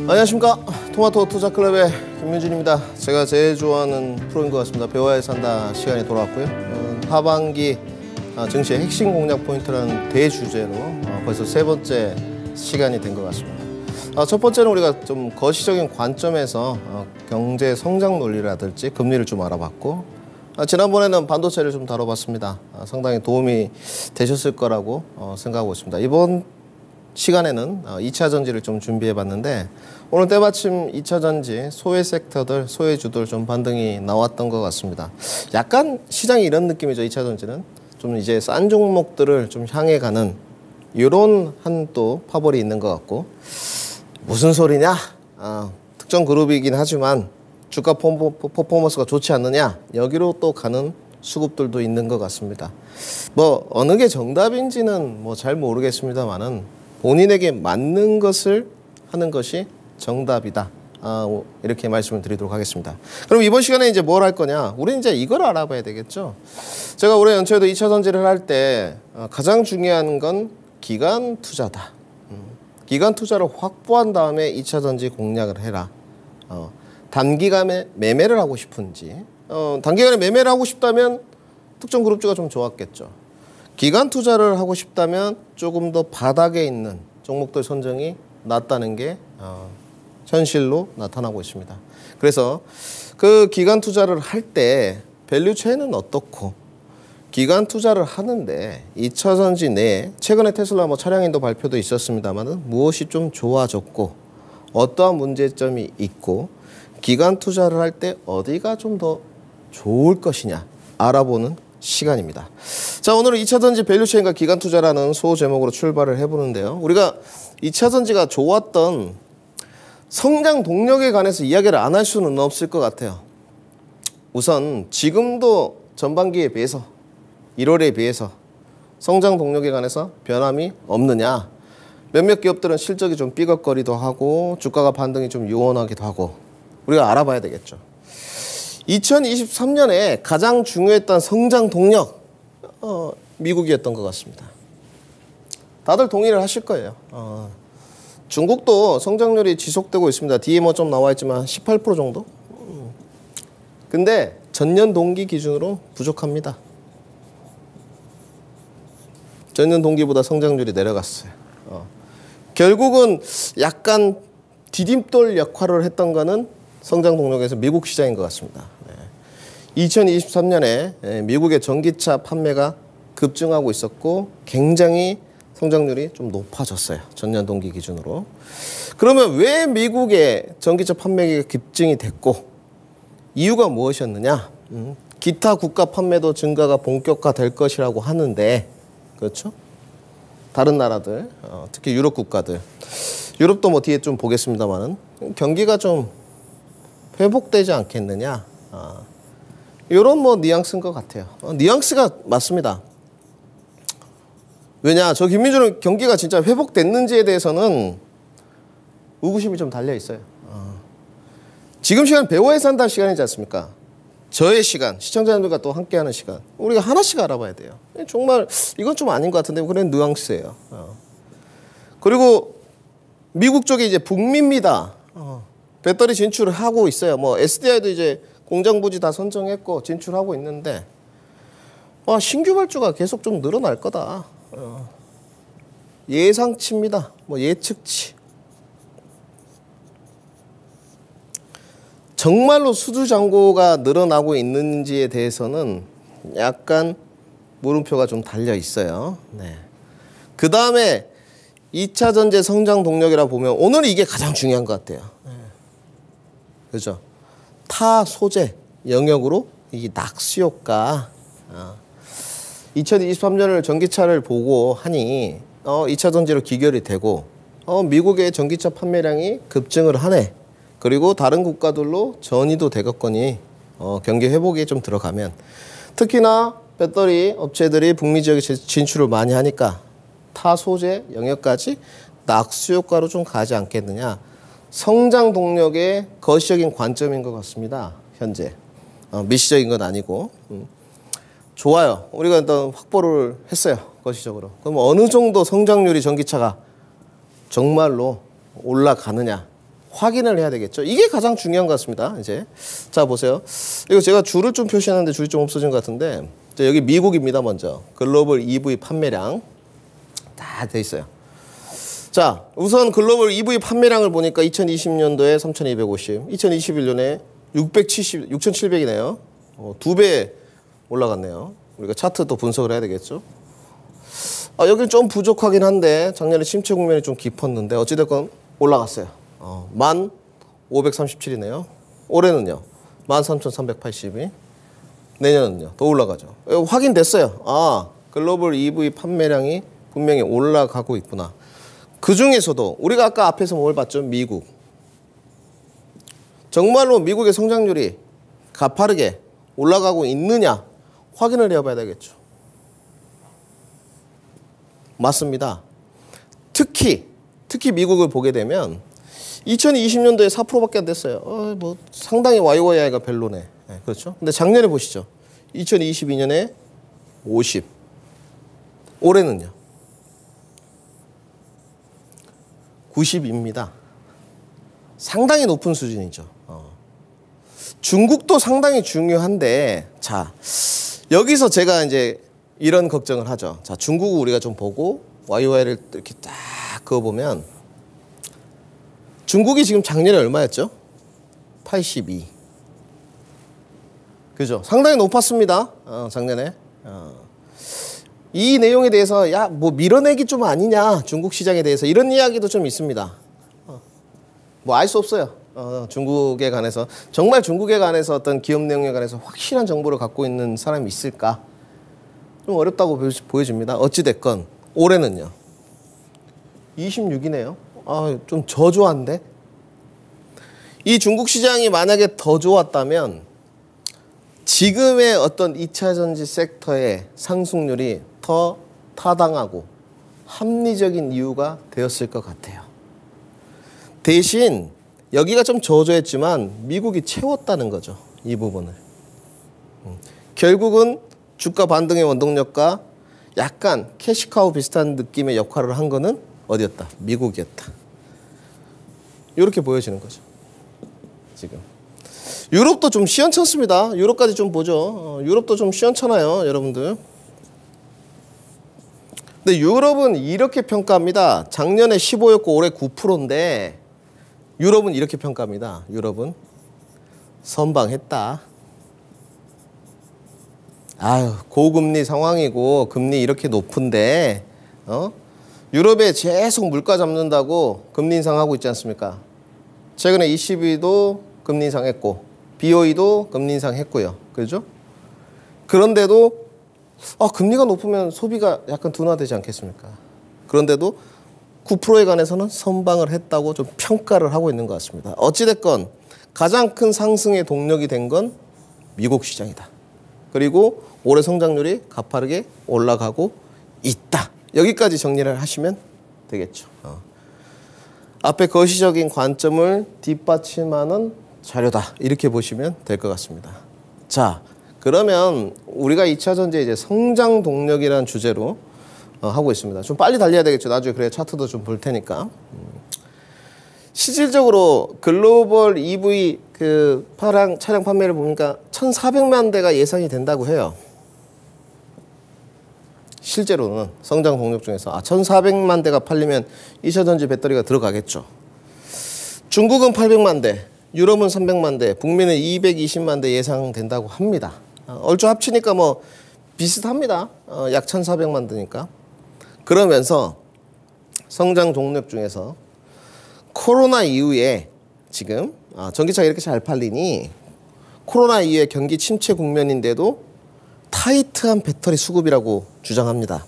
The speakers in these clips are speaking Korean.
안녕하십니까. 토마토 투자클럽의 김민준입니다. 제가 제일 좋아하는 프로인 것 같습니다. 배워야 산다 시간이 돌아왔고요. 하반기 증시의 핵심 공략 포인트라는 대주제로 벌써 세 번째 시간이 된 것 같습니다. 첫 번째는 우리가 좀 거시적인 관점에서 경제 성장 논리라든지 금리를 좀 알아봤고, 지난번에는 반도체를 좀 다뤄봤습니다. 상당히 도움이 되셨을 거라고 생각하고 있습니다. 이번 시간에는 2차 전지를 좀 준비해봤는데, 오늘 때마침 2차 전지 소외 섹터들, 소외주들 좀 반등이 나왔던 것 같습니다. 약간 시장이 이런 느낌이죠. 2차 전지는 좀 이제 싼 종목들을 좀 향해 가는 이런 한 또 파벌이 있는 것 같고, 무슨 소리냐? 특정 그룹이긴 하지만 주가 퍼포먼스가 좋지 않느냐? 여기로 또 가는 수급들도 있는 것 같습니다. 뭐 어느 게 정답인지는 뭐 잘 모르겠습니다만은 본인에게 맞는 것을 하는 것이 정답이다. 이렇게 말씀을 드리도록 하겠습니다. 그럼 이번 시간에 이제 뭘 할 거냐? 우리 이제 이걸 알아봐야 되겠죠. 제가 올해 연초에도 2차 전지를 할 때 가장 중요한 건 기간 투자다. 기간 투자를 확보한 다음에 2차 전지 공략을 해라. 단기간에 매매를 하고 싶은지, 단기간에 매매를 하고 싶다면 특정 그룹주가 좀 좋았겠죠. 기간 투자를 하고 싶다면 조금 더 바닥에 있는 종목들 선정이 낫다는 게 현실로 나타나고 있습니다. 그래서 그 기간 투자를 할 때 밸류 체인은 어떻고, 기간 투자를 하는데 2차 전지 내에 최근에 테슬라 뭐 차량인도 발표도 있었습니다만은 무엇이 좀 좋아졌고 어떠한 문제점이 있고 기간 투자를 할 때 어디가 좀 더 좋을 것이냐 알아보는 시간입니다. 자, 오늘은 2차 전지 밸류 체인과 기간 투자라는 소제목으로 출발을 해보는데요. 우리가 2차 전지가 좋았던 성장 동력에 관해서 이야기를 안 할 수는 없을 것 같아요. 우선 지금도 전반기에 비해서 1월에 비해서 성장 동력에 관해서 변함이 없느냐. 몇몇 기업들은 실적이 좀 삐걱거리도 하고 주가가 반등이 좀 요원하기도 하고 우리가 알아봐야 되겠죠. 2023년에 가장 중요했던 성장 동력, 미국이었던 것 같습니다. 다들 동의를 하실 거예요. 중국도 성장률이 지속되고 있습니다. 뒤에 뭐 좀 나와 있지만 18% 정도? 근데 전년 동기 기준으로 부족합니다. 전년 동기보다 성장률이 내려갔어요. 결국은 약간 디딤돌 역할을 했던 거는 성장 동력에서 미국 시장인 것 같습니다. 2023년에 미국의 전기차 판매가 급증하고 있었고 굉장히 성장률이 좀 높아졌어요. 전년 동기 기준으로. 그러면 왜 미국의 전기차 판매가 급증이 됐고 이유가 무엇이었느냐? 기타 국가 판매도 증가가 본격화될 것이라고 하는데, 그렇죠? 다른 나라들, 특히 유럽 국가들, 유럽도 뭐 뒤에 좀 보겠습니다만은 경기가 좀 회복되지 않겠느냐? 이런 뭐 뉘앙스인 것 같아요. 뉘앙스가 맞습니다. 왜냐, 저 김민준은 경기가 진짜 회복됐는지에 대해서는 의구심이 좀 달려 있어요. 지금 시간 배워야 산다 시간이지 않습니까? 저의 시간, 시청자님들과 또 함께하는 시간, 우리가 하나씩 알아봐야 돼요. 정말 이건 좀 아닌 것 같은데 그런 뉘앙스예요. 그리고 미국 쪽에 이제 북미입니다. 배터리 진출을 하고 있어요. 뭐 SDI도 이제 공장 부지 다 선정했고 진출하고 있는데 신규 발주가 계속 좀 늘어날 거다. 예상치입니다. 뭐 예측치. 정말로 수주 잔고가 늘어나고 있는지에 대해서는 약간 물음표가 좀 달려 있어요. 네. 그 다음에 2차 전지 성장 동력이라 보면 오늘 이게 가장 중요한 것 같아요. 그죠? 타 소재 영역으로 이 낙수 효과. 2023년을 전기차를 보고 하니 2차 전지로 기결이 되고 미국의 전기차 판매량이 급증을 하네. 그리고 다른 국가들로 전이도 되겠거니 경기 회복에 좀 들어가면 특히나 배터리 업체들이 북미 지역에 진출을 많이 하니까 타 소재 영역까지 낙수 효과로 좀 가지 않겠느냐. 성장 동력의 거시적인 관점인 것 같습니다. 현재 미시적인 건 아니고. 좋아요. 우리가 일단 확보를 했어요. 거시적으로. 그럼 어느 정도 성장률이 전기차가 정말로 올라가느냐. 확인을 해야 되겠죠. 이게 가장 중요한 것 같습니다. 이제 자 보세요. 이거 제가 줄을 좀 표시하는데 줄이 좀 없어진 것 같은데 자, 여기 미국입니다. 먼저 글로벌 EV 판매량 다 돼 있어요. 자 우선 글로벌 EV 판매량을 보니까 2020년도에 3,250, 2021년에 6,700이네요. 2배 올라갔네요. 우리가 차트 또 분석을 해야 되겠죠. 여기는 좀 부족하긴 한데 작년에 침체 국면이 좀 깊었는데 어찌됐건 올라갔어요. 1,537이네요. 올해는요. 13,382. 내년은요. 더 올라가죠. 확인됐어요. 글로벌 EV 판매량이 분명히 올라가고 있구나. 그 중에서도 우리가 아까 앞에서 뭘 봤죠? 미국. 정말로 미국의 성장률이 가파르게 올라가고 있느냐 확인을 해봐야 되겠죠. 맞습니다. 특히 미국을 보게 되면 2020년도에 4%밖에 안 됐어요. 뭐 상당히 YOYI가 별로네. 네, 그렇죠? 근데 작년에 보시죠. 2022년에 50. 올해는요. 90입니다. 상당히 높은 수준이죠. 중국도 상당히 중요한데 자 여기서 제가 이제 이런 걱정을 하죠. 자 중국을 우리가 좀 보고 YOY를 이렇게 딱 그어보면 중국이 지금 작년에 얼마였죠? 82. 그죠? 상당히 높았습니다. 작년에. 이 내용에 대해서 뭐 밀어내기 좀 아니냐 중국 시장에 대해서 이런 이야기도 좀 있습니다. 뭐 알 수 없어요. 중국에 관해서 정말 중국에 관해서 어떤 기업 내용에 관해서 확실한 정보를 갖고 있는 사람이 있을까? 좀 어렵다고 보여집니다. 어찌됐건 올해는요. 26이네요. 좀 저조한데? 이 중국 시장이 만약에 더 좋았다면 지금의 어떤 2차 전지 섹터의 상승률이 더 타당하고 합리적인 이유가 되었을 것 같아요. 대신 여기가 좀 저조했지만 미국이 채웠다는 거죠. 이 부분을. 결국은 주가 반등의 원동력과 약간 캐시카우 비슷한 느낌의 역할을 한 거는 어디였다? 미국이었다. 이렇게 보여지는 거죠. 지금. 유럽도 좀 시원찮습니다. 유럽까지 좀 보죠. 유럽도 좀 시원찮아요. 여러분들. 근데 유럽은 이렇게 평가합니다. 작년에 15였고 올해 9%인데 유럽은 이렇게 평가합니다. 유럽은 선방했다. 고금리 상황이고 금리 이렇게 높은데 유럽에 계속 물가 잡는다고 금리 인상하고 있지 않습니까? 최근에 ECB도 금리 인상했고 BOE도 금리 인상했고요. 그렇죠? 그런데도 금리가 높으면 소비가 약간 둔화되지 않겠습니까? 그런데도 9%에 관해서는 선방을 했다고 좀 평가를 하고 있는 것 같습니다. 어찌됐건 가장 큰 상승의 동력이 된 건 미국 시장이다. 그리고 올해 성장률이 가파르게 올라가고 있다. 여기까지 정리를 하시면 되겠죠. 앞에 거시적인 관점을 뒷받침하는 자료다. 이렇게 보시면 될 것 같습니다. 자, 그러면 우리가 2차 전지 이제 성장 동력이라는 주제로 하고 있습니다. 좀 빨리 달려야 되겠죠. 나중에 그래야 차트도 좀 볼 테니까. 실질적으로 글로벌 EV 차량 판매를 보니까 1,400만 대가 예상이 된다고 해요. 실제로는 성장 동력 중에서 1,400만 대가 팔리면 2차 전지 배터리가 들어가겠죠. 중국은 800만 대, 유럽은 300만 대, 북미는 220만 대 예상된다고 합니다. 얼추 합치니까 뭐 비슷합니다. 약 1,400만 대니까. 그러면서 성장 동력 중에서 코로나 이후에 지금 전기차가 이렇게 잘 팔리니 코로나 이후에 경기 침체 국면인데도 타이트한 배터리 수급이라고 주장합니다.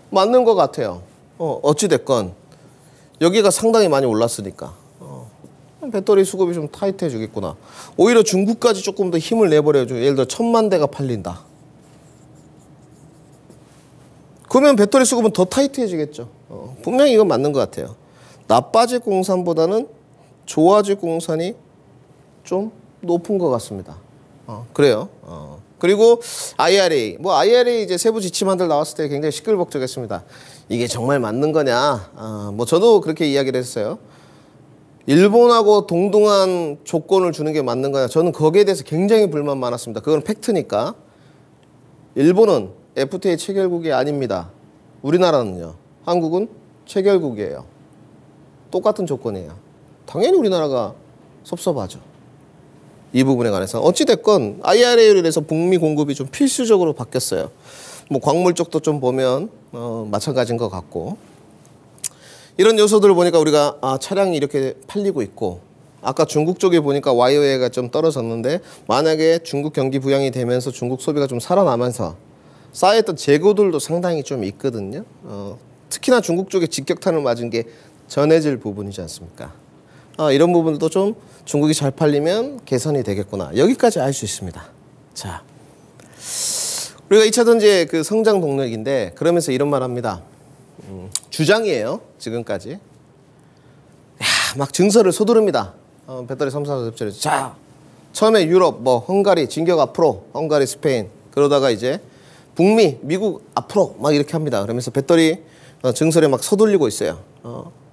맞는 것 같아요. 어찌됐건 여기가 상당히 많이 올랐으니까 배터리 수급이 좀 타이트해지겠구나. 오히려 중국까지 조금 더 힘을 내버려줘. 예를 들어 1,000만 대가 팔린다. 그러면 배터리 수급은 더 타이트해지겠죠. 분명히 이건 맞는 것 같아요. 나빠질 공산보다는 좋아질 공산이 좀 높은 것 같습니다. 그래요. 그리고 IRA, IRA 이제 세부 지침안들 나왔을 때 굉장히 시끌벅적했습니다. 이게 정말 맞는 거냐? 저도 그렇게 이야기를 했어요. 일본하고 동등한 조건을 주는 게 맞는 거냐. 저는 거기에 대해서 굉장히 불만 많았습니다. 그건 팩트니까. 일본은 FTA 체결국이 아닙니다. 우리나라는요. 한국은 체결국이에요. 똑같은 조건이에요. 당연히 우리나라가 섭섭하죠. 이 부분에 관해서. 어찌됐건 IRA로 해서 북미 공급이 좀 필수적으로 바뀌었어요. 뭐 광물 쪽도 좀 보면 마찬가지인 것 같고. 이런 요소들을 보니까 우리가 차량이 이렇게 팔리고 있고, 아까 중국 쪽에 보니까 YOA가 좀 떨어졌는데, 만약에 중국 경기 부양이 되면서 중국 소비가 좀 살아나면서 쌓였던 재고들도 상당히 좀 있거든요. 특히나 중국 쪽에 직격탄을 맞은 게 전해질 부분이지 않습니까? 이런 부분도 좀 중국이 잘 팔리면 개선이 되겠구나. 여기까지 알 수 있습니다. 자, 우리가 2차 전지의 그 성장 동력인데, 그러면서 이런 말 합니다. 주장이에요. 지금까지. 막 증서를 서두릅니다. 배터리 3, 4, 5절. 자, 처음에 유럽, 뭐 헝가리, 진격 앞으로, 헝가리, 스페인. 그러다가 이제 북미, 미국 앞으로 막 이렇게 합니다. 그러면서 배터리 증설에 막 서둘리고 있어요.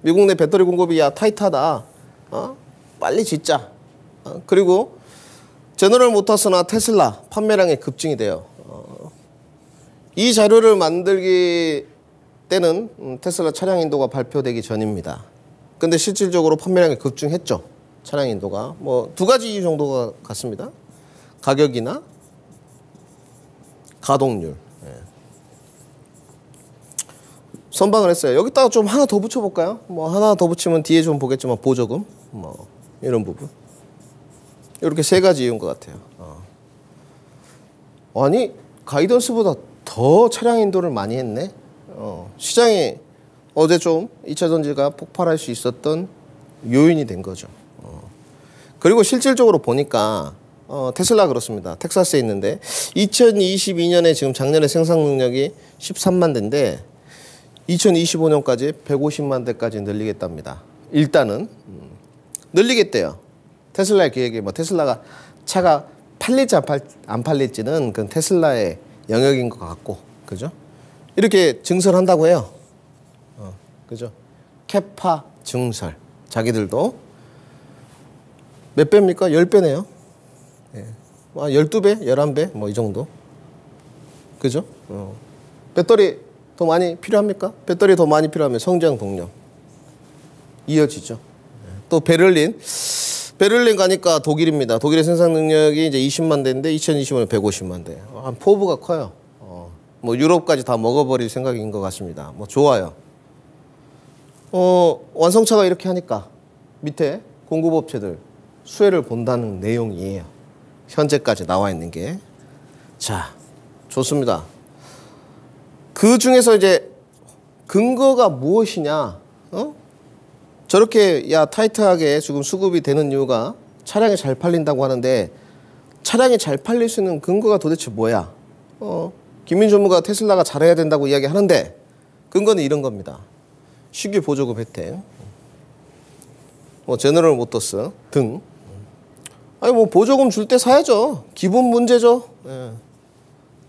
미국 내 배터리 공급이 타이트하다. 빨리 짓자. 그리고 제너럴 모터스나 테슬라 판매량이 급증이 돼요. 이 자료를 만들기 때는 테슬라 차량 인도가 발표되기 전입니다. 근데 실질적으로 판매량이 급증했죠. 차량 인도가. 뭐 두 가지 이유 정도가 같습니다. 가격이나 가동률. 선방을 했어요. 여기다가 좀 하나 더 붙여볼까요? 뭐 하나 더 붙이면 뒤에 좀 보겠지만 보조금 뭐 이런 부분. 이렇게 세 가지 이유인 것 같아요. 아니 가이던스보다 더 차량 인도를 많이 했네. 시장이 어제 좀 2차 전지가 폭발할 수 있었던 요인이 된 거죠. 그리고 실질적으로 보니까 테슬라 그렇습니다. 텍사스에 있는데 2022년에 지금 작년에 생산 능력이 13만 대인데 2025년까지 150만 대까지 늘리겠답니다. 일단은 늘리겠대요. 테슬라의 계획이 뭐 테슬라가 차가 팔릴지 안 팔릴지는 그건 테슬라의 영역인 것 같고, 그죠? 이렇게 증설한다고 해요. 그죠? 캐파 증설. 자기들도 몇 배입니까? 10배네요. 예. 12배, 11배 뭐 이 정도. 그죠? 배터리 더 많이 필요합니까? 배터리 더 많이 필요하면 성장 동력 이어지죠. 또 베를린 가니까 독일입니다. 독일의 생산 능력이 이제 20만 대인데 2025년에 150만 대. 포부가 커요. 뭐 유럽까지 다 먹어버릴 생각인 것 같습니다. 뭐 좋아요. 완성차가 이렇게 하니까 밑에 공급업체들 수혜를 본다는 내용이에요. 현재까지 나와 있는 게. 자, 좋습니다. 그 중에서 이제 근거가 무엇이냐? 저렇게 타이트하게 지금 수급이 되는 이유가 차량이 잘 팔린다고 하는데, 차량이 잘 팔릴 수 있는 근거가 도대체 뭐야? 김민주 전무가 테슬라가 잘해야 된다고 이야기하는데 근거는 이런 겁니다. 시규 보조금 혜택, 뭐 제너럴 모터스 등. 아니 뭐 보조금 줄 때 사야죠. 기본 문제죠. 예.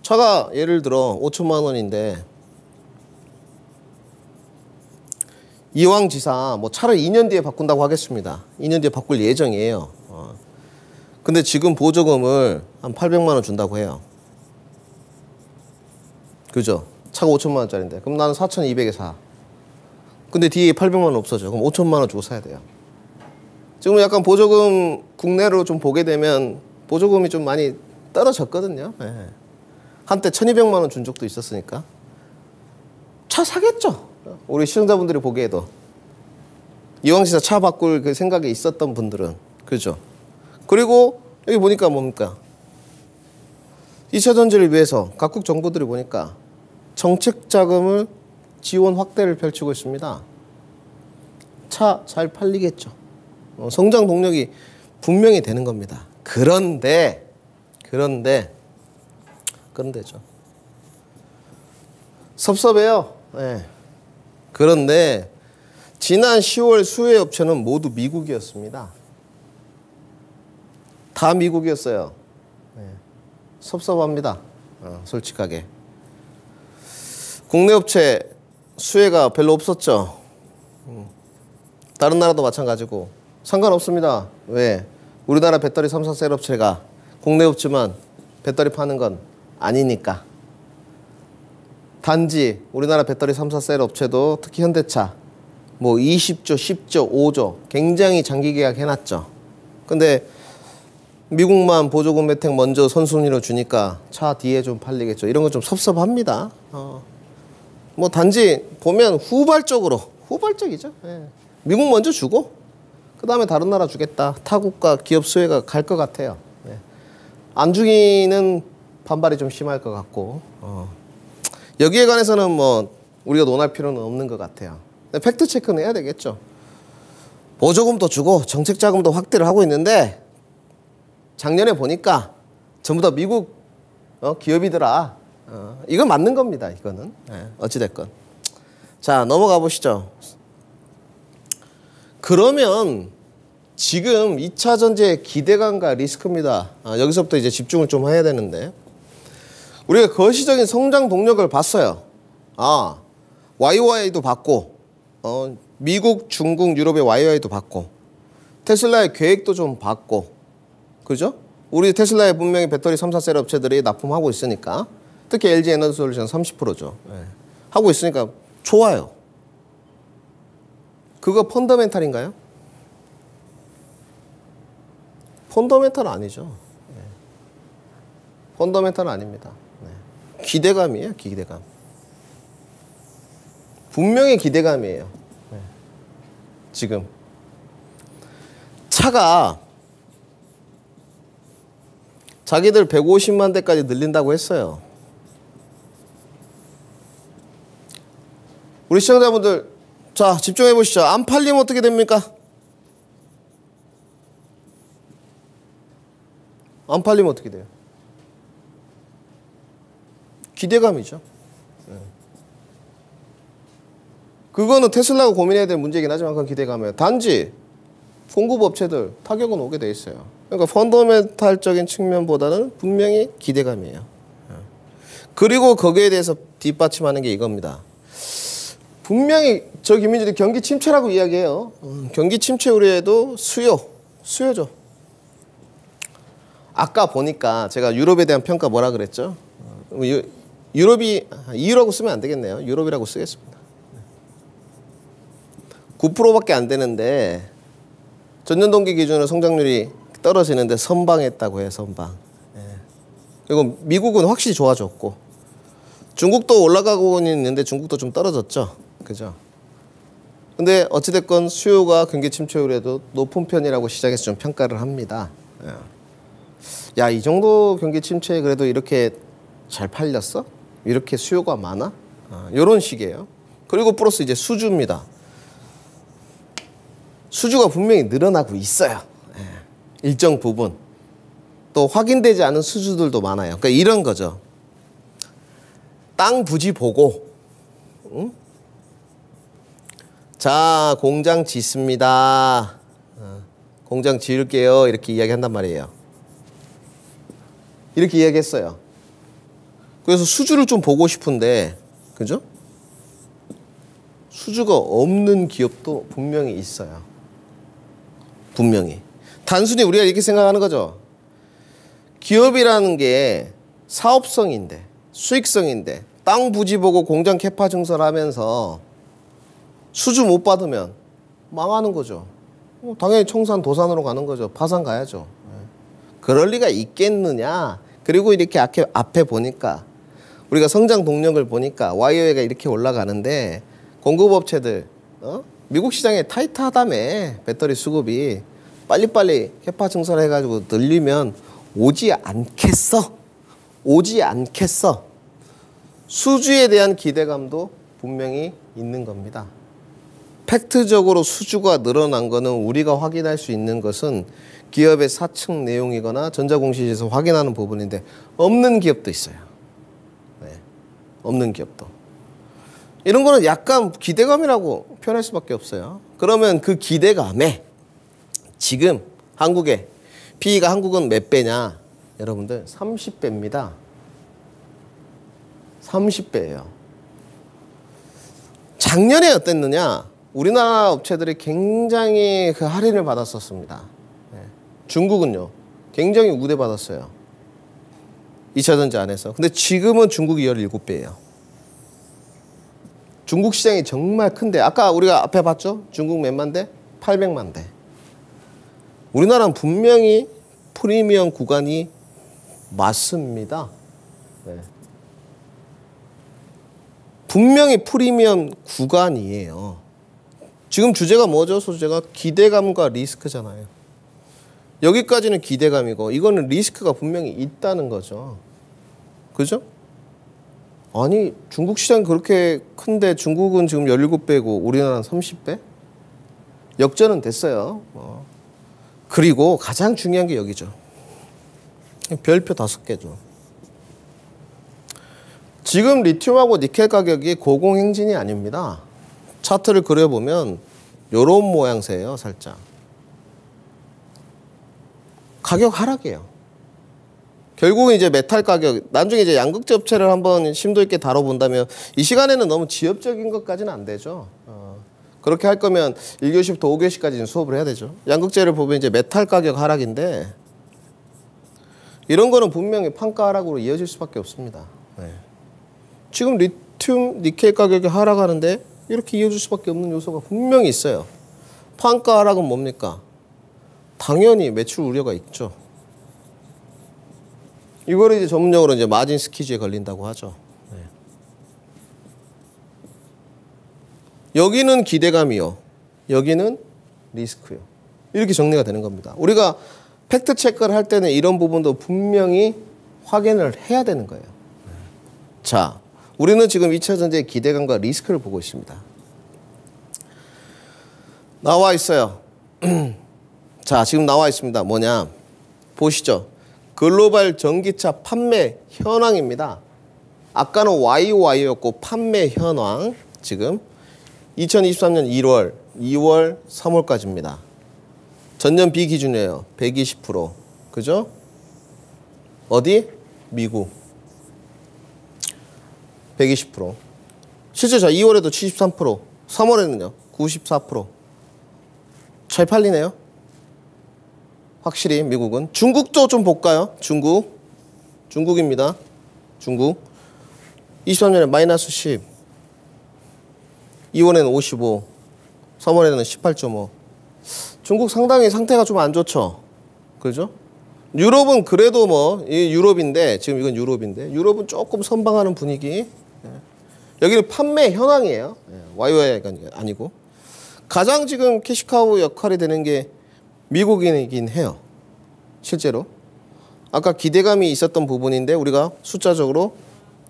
차가 예를 들어 5천만 원인데 이왕지사 뭐 차를 2년 뒤에 바꾼다고 하겠습니다. 2년 뒤에 바꿀 예정이에요. 근데 지금 보조금을 한 800만 원 준다고 해요. 그죠? 차가 5천만 원짜리인데 그럼 나는 4,200에 사. 근데 뒤에 800만 원 없어져. 그럼 5천만 원 주고 사야 돼요. 지금 약간 보조금 국내로 좀 보게 되면 보조금이 좀 많이 떨어졌거든요. 네. 한때 1,200만 원 준 적도 있었으니까 차 사겠죠. 우리 시청자분들이 보기에도 이왕시사 차 바꿀 그 생각이 있었던 분들은. 그죠? 그리고 여기 보니까 뭡니까? 2차 전지를 위해서 각국 정부들이 보니까 정책 자금을 지원 확대를 펼치고 있습니다. 차 잘 팔리겠죠. 성장 동력이 분명히 되는 겁니다. 그런데죠. 섭섭해요. 네. 그런데 지난 10월 수혜 업체는 모두 미국이었습니다. 다 미국이었어요. 네. 섭섭합니다. 솔직하게. 국내 업체 수혜가 별로 없었죠. 다른 나라도 마찬가지고 상관없습니다. 왜? 우리나라 배터리 3사 셀 업체가 국내 업체만 배터리 파는 건 아니니까. 단지 우리나라 배터리 3사 셀 업체도 특히 현대차 뭐 20조, 10조, 5조 굉장히 장기 계약 해놨죠. 근데 미국만 보조금 혜택 먼저 선순위로 주니까 차 뒤에 좀 팔리겠죠. 이런 건 좀 섭섭합니다. 뭐 단지 보면 후발적이죠. 예. 미국 먼저 주고 그 다음에 다른 나라 주겠다. 타국가 기업 수혜가 갈 것 같아요. 예. 안 주기는 반발이 좀 심할 것 같고 여기에 관해서는 뭐 우리가 논할 필요는 없는 것 같아요. 팩트 체크는 해야 되겠죠. 보조금도 주고 정책 자금도 확대를 하고 있는데 작년에 보니까 전부 다 미국 기업이더라. 이건 맞는 겁니다. 이거는 어찌됐건. 자, 넘어가 보시죠. 그러면 지금 2차 전지의 기대감과 리스크입니다. 여기서부터 이제 집중을 좀 해야 되는데 우리가 거시적인 성장 동력을 봤어요. YOY도 봤고 미국, 중국, 유럽의 YOY도 봤고 테슬라의 계획도 좀 봤고 그죠? 우리 테슬라에 분명히 배터리 3사 셀 업체들이 납품하고 있으니까 특히 LG 에너지 솔루션 30%죠. 하고 있으니까 좋아요. 그거 펀더멘탈인가요? 펀더멘탈 아니죠. 펀더멘탈 아닙니다. 기대감이에요. 기대감. 분명히 기대감이에요. 지금 차가 자기들 150만 대까지 늘린다고 했어요. 우리 시청자분들 자 집중해 보시죠. 안 팔리면 어떻게 됩니까? 안 팔리면 어떻게 돼요? 기대감이죠. 그거는 테슬라가 고민해야 될 문제이긴 하지만 그건 기대감이에요. 단지 공급업체들 타격은 오게 돼 있어요. 그러니까 펀더멘탈적인 측면보다는 분명히 기대감이에요. 그리고 거기에 대해서 뒷받침하는 게 이겁니다. 분명히 저 김민주도 경기 침체라고 이야기해요. 경기 침체 우려에도 수요죠. 아까 보니까 제가 유럽에 대한 평가 뭐라 그랬죠? 유럽이 EU라고 쓰면 안 되겠네요. 유럽이라고 쓰겠습니다. 9%밖에 안 되는데 전년 동기 기준으로 성장률이 떨어지는데 선방했다고 해요. 선방. 그리고 미국은 확실히 좋아졌고 중국도 올라가고 있는데 중국도 좀 떨어졌죠. 그죠? 근데 어찌됐건 수요가 경기 침체 우려도 높은 편이라고 시장에서 좀 평가를 합니다. 야, 이 정도 경기 침체에 그래도 이렇게 잘 팔렸어? 이렇게 수요가 많아? 이런 식이에요. 그리고 플러스 이제 수주입니다. 수주가 분명히 늘어나고 있어요. 일정 부분. 또 확인되지 않은 수주들도 많아요. 그러니까 이런 거죠. 땅 부지 보고 응? 자, 공장 짓습니다. 공장 지을게요. 이렇게 이야기한단 말이에요. 이렇게 이야기했어요. 그래서 수주를 좀 보고 싶은데 그죠? 수주가 없는 기업도 분명히 있어요. 분명히. 단순히 우리가 이렇게 생각하는 거죠. 기업이라는 게 사업성인데 수익성인데 땅 부지 보고 공장 캐파 증설하면서 수주 못 받으면 망하는 거죠. 당연히 청산 도산으로 가는 거죠. 파산 가야죠. 그럴 리가 있겠느냐. 그리고 이렇게 앞에 보니까 우리가 성장 동력을 보니까 YOY가 이렇게 올라가는데 공급업체들 미국 시장에 타이트하다며 배터리 수급이 빨리빨리 캐파 증설해가지고 늘리면 오지 않겠어. 오지 않겠어. 수주에 대한 기대감도 분명히 있는 겁니다. 팩트적으로 수주가 늘어난 거는 우리가 확인할 수 있는 것은 기업의 사측 내용이거나 전자공시에서 확인하는 부분인데 없는 기업도 있어요. 없는 기업도. 이런 거는 약간 기대감이라고 표현할 수밖에 없어요. 그러면 그 기대감에 지금 한국의 PE가 한국은 몇 배냐? 여러분들 30배입니다. 30배예요. 작년에 어땠느냐? 우리나라 업체들이 굉장히 그 할인을 받았었습니다. 네. 중국은요, 굉장히 우대받았어요. 2차전지 안에서. 근데 지금은 중국이 17배예요. 중국 시장이 정말 큰데, 아까 우리가 앞에 봤죠? 중국 몇만 대? 800만 대. 우리나라는 분명히 프리미엄 구간이 맞습니다. 네. 분명히 프리미엄 구간이에요. 지금 주제가 뭐죠? 소재가 기대감과 리스크잖아요. 여기까지는 기대감이고 이거는 리스크가 분명히 있다는 거죠. 그죠? 아니 중국 시장이 그렇게 큰데 중국은 지금 17배고 우리나라는 30배? 역전은 됐어요. 그리고 가장 중요한 게 여기죠. 별표 5개죠. 지금 리튬하고 니켈 가격이 고공행진이 아닙니다. 차트를 그려보면 이런 모양새예요. 살짝. 가격 하락이에요. 결국은 이제 메탈 가격, 나중에 이제 양극재 업체를 한번 심도 있게 다뤄본다면 이 시간에는 너무 지엽적인 것까지는 안 되죠. 그렇게 할 거면 1교시부터 5교시까지는 수업을 해야 되죠. 양극재를 보면 이제 메탈 가격 하락인데 이런 거는 분명히 판가 하락으로 이어질 수밖에 없습니다. 네. 지금 리튬, 니켈 가격이 하락하는데 이렇게 이어질 수밖에 없는 요소가 분명히 있어요. 판가 하락은 뭡니까? 당연히 매출 우려가 있죠. 이거를 이제 전문용어로 이제 마진 스퀴즈에 걸린다고 하죠. 네. 여기는 기대감이요. 여기는 리스크요. 이렇게 정리가 되는 겁니다. 우리가 팩트 체크를 할 때는 이런 부분도 분명히 확인을 해야 되는 거예요. 자, 우리는 지금 2차 전지의 기대감과 리스크를 보고 있습니다. 나와 있어요. 자, 지금 나와 있습니다. 뭐냐? 보시죠. 글로벌 전기차 판매 현황입니다. 아까는 YY였고 판매 현황 지금 2023년 1월, 2월, 3월까지입니다. 전년 비기준이에요. 120%. 그죠? 어디? 미국. 120%. 실제 자 2월에도 73%, 3월에는요 94%. 잘 팔리네요. 확실히 미국은. 중국도 좀 볼까요? 중국입니다. 중국 23년에 마이너스 10, 2월에는 55, 3월에는 18.5. 중국 상당히 상태가 좀 안 좋죠. 그죠? 유럽은 그래도 뭐 유럽인데 지금 이건 유럽인데 유럽은 조금 선방하는 분위기. 여기는 판매 현황이에요. YY가 아니고. 가장 지금 캐시카우 역할이 되는 게 미국이긴 해요. 실제로. 아까 기대감이 있었던 부분인데 우리가 숫자적으로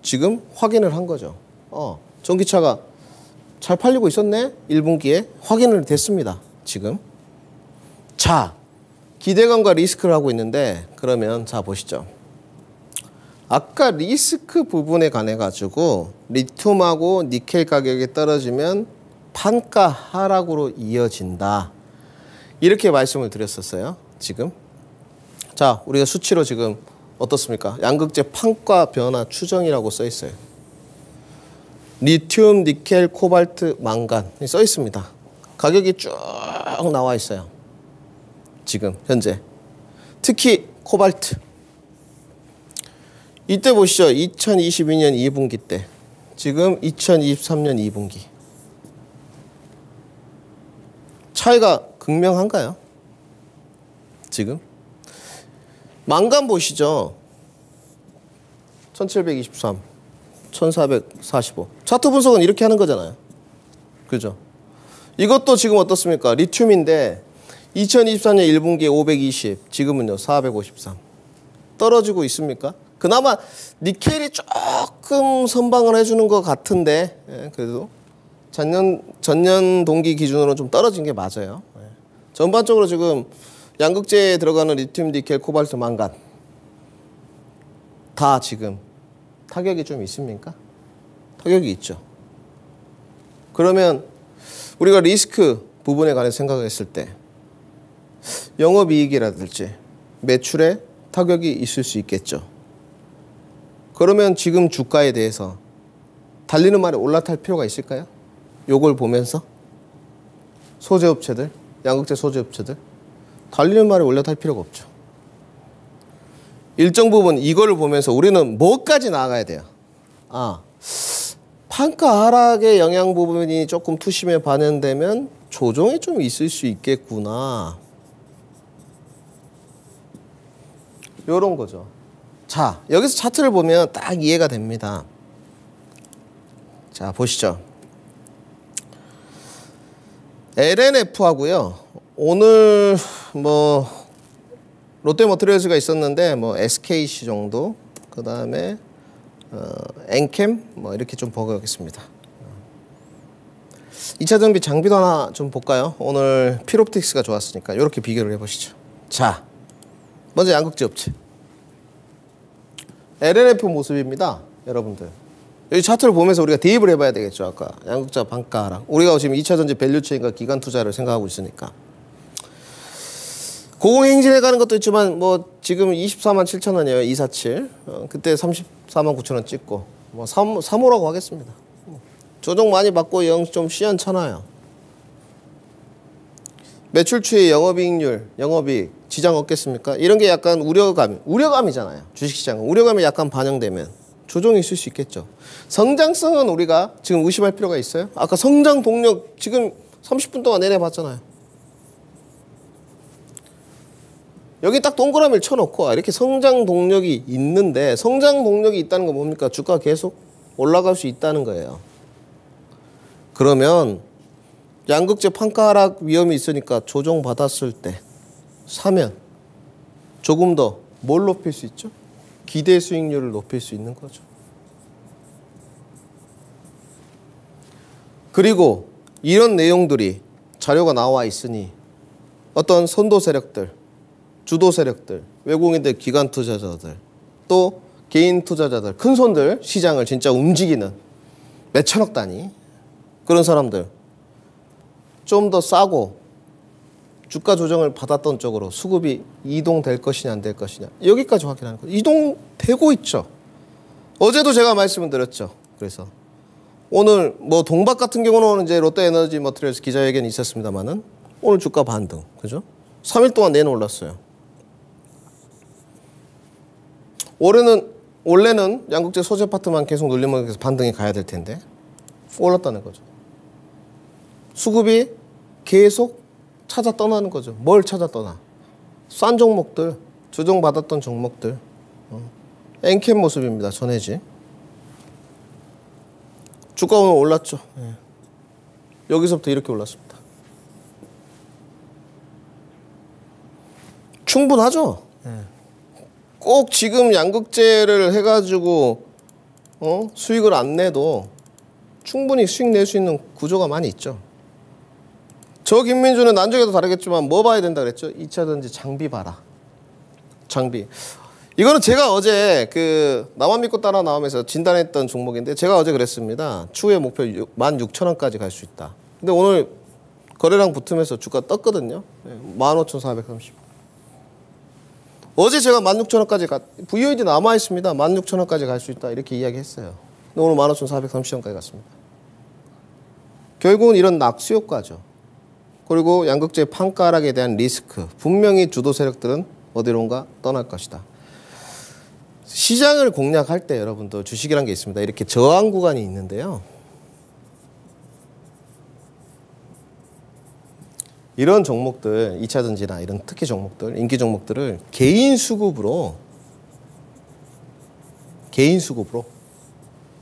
지금 확인을 한 거죠. 전기차가 잘 팔리고 있었네? 1분기에 확인을 됐습니다. 지금. 자, 기대감과 리스크를 하고 있는데 그러면 자 보시죠. 아까 리스크 부분에 관해 가지고 리튬하고 니켈 가격이 떨어지면 판가 하락으로 이어진다. 이렇게 말씀을 드렸었어요. 지금. 자, 우리가 수치로 지금 어떻습니까? 양극재 판가 변화 추정이라고 써 있어요. 리튬, 니켈, 코발트, 망간 써 있습니다. 가격이 쭉 나와 있어요. 지금 현재. 특히 코발트. 이때 보시죠. 2022년 2분기 때. 지금 2023년 2분기. 차이가 극명한가요? 지금? 망간 보시죠. 1723, 1445. 차트 분석은 이렇게 하는 거잖아요. 그죠? 이것도 지금 어떻습니까? 리튬인데 2023년 1분기에 520, 지금은요 453. 떨어지고 있습니까? 그나마 니켈이 조금 선방을 해주는 것 같은데 그래도 전년 동기 기준으로 좀 떨어진 게 맞아요. 전반적으로 지금 양극재에 들어가는 리튬, 니켈, 코발트, 망간 다 지금 타격이 좀 있습니까? 타격이 있죠. 그러면 우리가 리스크 부분에 관해 생각을 했을 때 영업이익이라든지 매출에 타격이 있을 수 있겠죠. 그러면 지금 주가에 대해서 달리는 말에 올라탈 필요가 있을까요? 요걸 보면서 소재업체들, 양극재 소재업체들 달리는 말에 원래 탈 필요가 없죠. 일정 부분 이거를 보면서 우리는 뭐까지 나아가야 돼요? 판가 하락의 영향 부분이 조금 투심에 반영되면 조정이 좀 있을 수 있겠구나. 요런 거죠. 자, 여기서 차트를 보면 딱 이해가 됩니다. 자, 보시죠. LNF하고요. 오늘 뭐 롯데모터리얼즈가 있었는데 뭐 SKC 정도, 그 다음에 엔캠 뭐 이렇게 좀 보겠습니다. 2차 전비 장비도 하나 좀 볼까요? 오늘 필옵틱스가 좋았으니까 이렇게 비교를 해보시죠. 자, 먼저 양극재 업체 LNF 모습입니다. 여러분들 여기 차트를 보면서 우리가 대입을 해봐야 되겠죠. 아까 양극재 판가 하락, 우리가 지금 2차 전지 밸류체인과 기간 투자를 생각하고 있으니까 고공행진해가는 것도 있지만 뭐 지금 24만 7천 원이에요. 247 그때 34만 9천 원 찍고 뭐 3호라고 하겠습니다. 조정 많이 받고 영 좀 시원찮아요. 매출 추이, 영업이익률, 영업이익 지장 없겠습니까? 이런 게 약간 우려감이잖아요. 주식시장은 우려감이 약간 반영되면 조정이 있을 수 있겠죠. 성장성은 우리가 지금 의심할 필요가 있어요? 아까 성장 동력 지금 30분 동안 내내 봤잖아요. 여기 딱 동그라미를 쳐놓고 이렇게 성장 동력이 있는데, 성장 동력이 있다는 건 뭡니까? 주가 계속 올라갈 수 있다는 거예요. 그러면 양극재 판가 하락 위험이 있으니까 조정받았을 때 사면 조금 더 뭘 높일 수 있죠? 기대 수익률을 높일 수 있는 거죠. 그리고 이런 내용들이 자료가 나와 있으니 어떤 선도 세력들, 주도 세력들, 외국인들, 기관 투자자들, 또 개인 투자자들, 큰 손들 시장을 진짜 움직이는 몇 천억 단위 그런 사람들 좀 더 싸고 주가 조정을 받았던 쪽으로 수급이 이동될 것이냐 안 될 것이냐 여기까지 확인하는 거예요. 이동되고 있죠. 어제도 제가 말씀을 드렸죠. 그래서 오늘 뭐 동박 같은 경우는 이제 롯데에너지머티리얼스 기자회견이 있었습니다만은 오늘 주가 반등, 그죠? 3일 동안 내내 올랐어요. 원래는 양극재 소재 파트만 계속 눌리면 반등이 가야 될 텐데 올랐다는 거죠. 수급이 계속 찾아 떠나는 거죠. 뭘 찾아 떠나? 싼 종목들, 조정받았던 종목들. 엔캠 모습입니다. 전해지. 주가 오늘 올랐죠. 여기서부터 이렇게 올랐습니다. 충분하죠. 꼭 지금 양극재를 해가지고 수익을 안 내도 충분히 수익 낼 수 있는 구조가 많이 있죠. 저 김민주는 난적에도 다르겠지만 뭐 봐야 된다 그랬죠? 2차 전지 장비 봐라. 장비. 이거는 제가 어제 그 나만 믿고 따라 나오면서 진단했던 종목인데 제가 어제 그랬습니다. 추후의 목표 16,000원까지 갈 수 있다. 근데 오늘 거래량 붙으면서 주가 떴거든요. 15,430. 어제 제가 16,000원까지 VOD 남아 있습니다. 16,000원까지 갈 수 있다 이렇게 이야기했어요. 근데 오늘 15,430원까지 갔습니다. 결국은 이런 낙수 효과죠. 그리고 양극재 판가 하락에 대한 리스크. 분명히 주도 세력들은 어디론가 떠날 것이다. 시장을 공략할 때 여러분들 주식이라는 게 있습니다. 이렇게 저항 구간이 있는데요. 이런 종목들, 2차 전지나 이런 특히 종목들, 인기 종목들을 개인 수급으로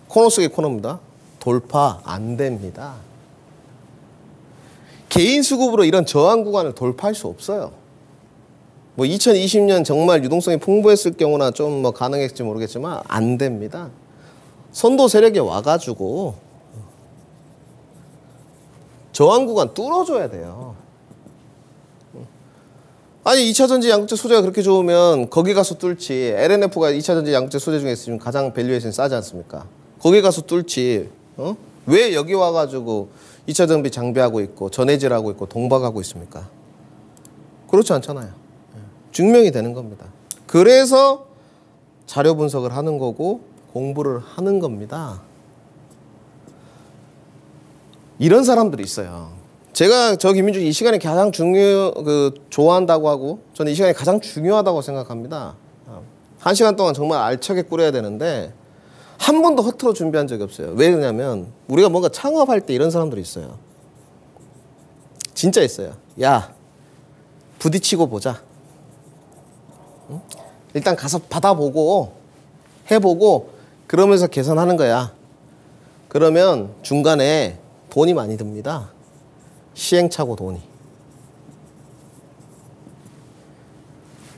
코너 속의 코너입니다. 돌파 안 됩니다. 개인 수급으로 이런 저항 구간을 돌파할 수 없어요. 뭐 2020년 정말 유동성이 풍부했을 경우나 좀 뭐 가능했을지 모르겠지만 안 됩니다. 선도 세력이 와가지고 저항 구간 뚫어줘야 돼요. 아니 2차 전지 양극재 소재가 그렇게 좋으면 거기 가서 뚫지. LNF가 2차 전지 양극재 소재 중에 지금 가장 밸류에이션이 싸지 않습니까? 거기 가서 뚫지. 왜 여기 와가지고 2차 전지 장비하고 있고 전해질하고 있고 동박하고 있습니까? 그렇지 않잖아요. 증명이 되는 겁니다. 그래서 자료 분석을 하는 거고 공부를 하는 겁니다. 이런 사람들이 있어요. 제가 저 김민주 이 시간이 가장 좋아한다고 하고 저는 이 시간이 가장 중요하다고 생각합니다. 1시간 동안 정말 알차게 꾸려야 되는데 한 번도 허투루 준비한 적이 없어요. 왜 그러냐면 우리가 뭔가 창업할 때 이런 사람들이 있어요. 진짜 있어요. 야, 부딪히고 보자. 응? 일단 가서 받아보고 해보고 그러면서 계산하는 거야. 그러면 중간에 돈이 많이 듭니다. 시행착오 돈이.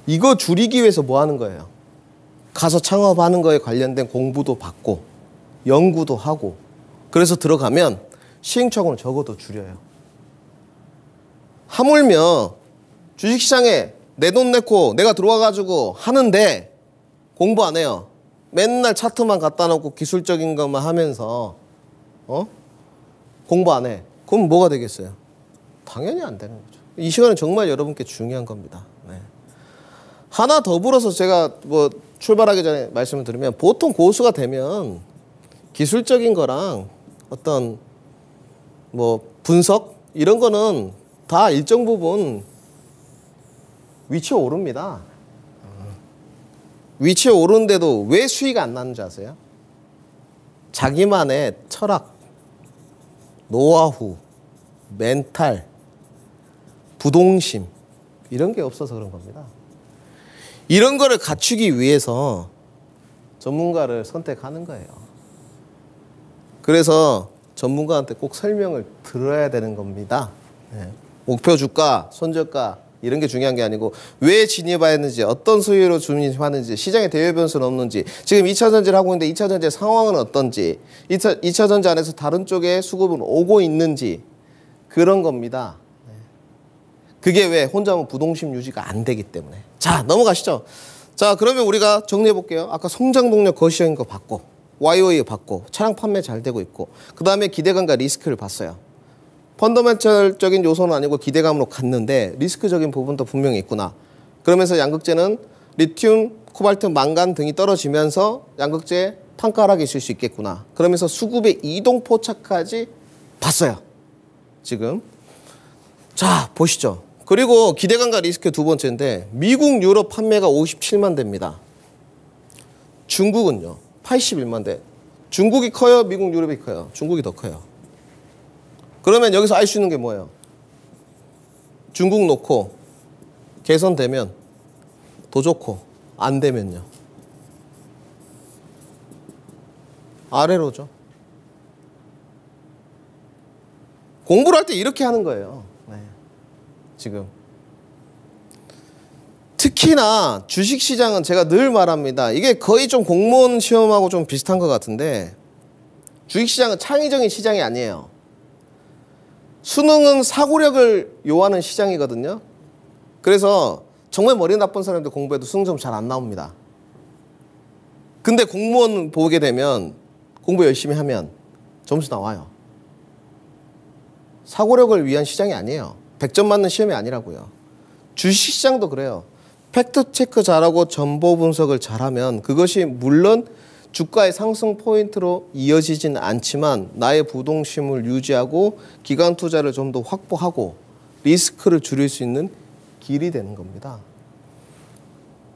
이거 줄이기 위해서 뭐 하는 거예요? 가서 창업하는 거에 관련된 공부도 받고 연구도 하고 그래서 들어가면 시행착오는 적어도 줄여요. 하물며 주식시장에 내 돈 내고 내가 들어와가지고 하는데 공부 안 해요. 맨날 차트만 갖다 놓고 기술적인 것만 하면서 공부 안 해. 그럼 뭐가 되겠어요? 당연히 안 되는 거죠. 이 시간은 정말 여러분께 중요한 겁니다. 네. 하나 더불어서 제가 뭐 출발하기 전에 말씀을 드리면 보통 고수가 되면 기술적인 거랑 어떤 뭐 분석 이런 거는 다 일정 부분 위치에 오릅니다. 위치에 오르는데도 왜 수익이 안 나는지 아세요? 자기만의 철학, 노하우, 멘탈, 부동심 이런 게 없어서 그런 겁니다. 이런 거를 갖추기 위해서 전문가를 선택하는 거예요. 그래서 전문가한테 꼭 설명을 들어야 되는 겁니다. 네. 목표 주가, 손저가 이런 게 중요한 게 아니고 왜 진입하였는지 어떤 수요로 진입하는지 시장에 대외 변수는 없는지 지금 2차 전지를 하고 있는데 2차 전지의 상황은 어떤지 2차 전지 안에서 다른 쪽에 수급은 오고 있는지 그런 겁니다. 그게 왜 혼자면 부동심 유지가 안 되기 때문에. 자, 넘어가시죠. 자, 그러면 우리가 정리해 볼게요. 아까 성장 동력 거시적인 거 봤고 YOE 봤고 차량 판매 잘 되고 있고 그 다음에 기대감과 리스크를 봤어요. 펀더멘털적인 요소는 아니고 기대감으로 갔는데 리스크적인 부분도 분명히 있구나. 그러면서 양극재는 리튬, 코발트, 망간 등이 떨어지면서 양극재 판가락이 있을 수 있겠구나. 그러면서 수급의 이동 포착까지 봤어요. 지금. 자, 보시죠. 그리고 기대감과 리스크 두 번째인데 미국, 유럽 판매가 57만 대입니다. 중국은요. 81만 대. 중국이 커요? 미국, 유럽이 커요? 중국이 더 커요. 그러면 여기서 알 수 있는 게 뭐예요? 중국 놓고 개선되면 더 좋고 안 되면요. 아래로죠. 공부를 할 때 이렇게 하는 거예요. 네. 지금. 특히나 주식시장은 제가 늘 말합니다. 이게 거의 좀 공무원 시험하고 좀 비슷한 것 같은데 주식시장은 창의적인 시장이 아니에요. 수능은 사고력을 요하는 시장이거든요. 그래서 정말 머리 나쁜 사람들 공부해도 수능점 잘 안 나옵니다. 근데 공무원 보게 되면 공부 열심히 하면 점수 나와요. 사고력을 위한 시장이 아니에요. 100점 맞는 시험이 아니라고요. 주식시장도 그래요. 팩트체크 잘하고 정보 분석을 잘하면 그것이 물론 주가의 상승 포인트로 이어지진 않지만 나의 부동심을 유지하고 기간 투자를 좀 더 확보하고 리스크를 줄일 수 있는 길이 되는 겁니다.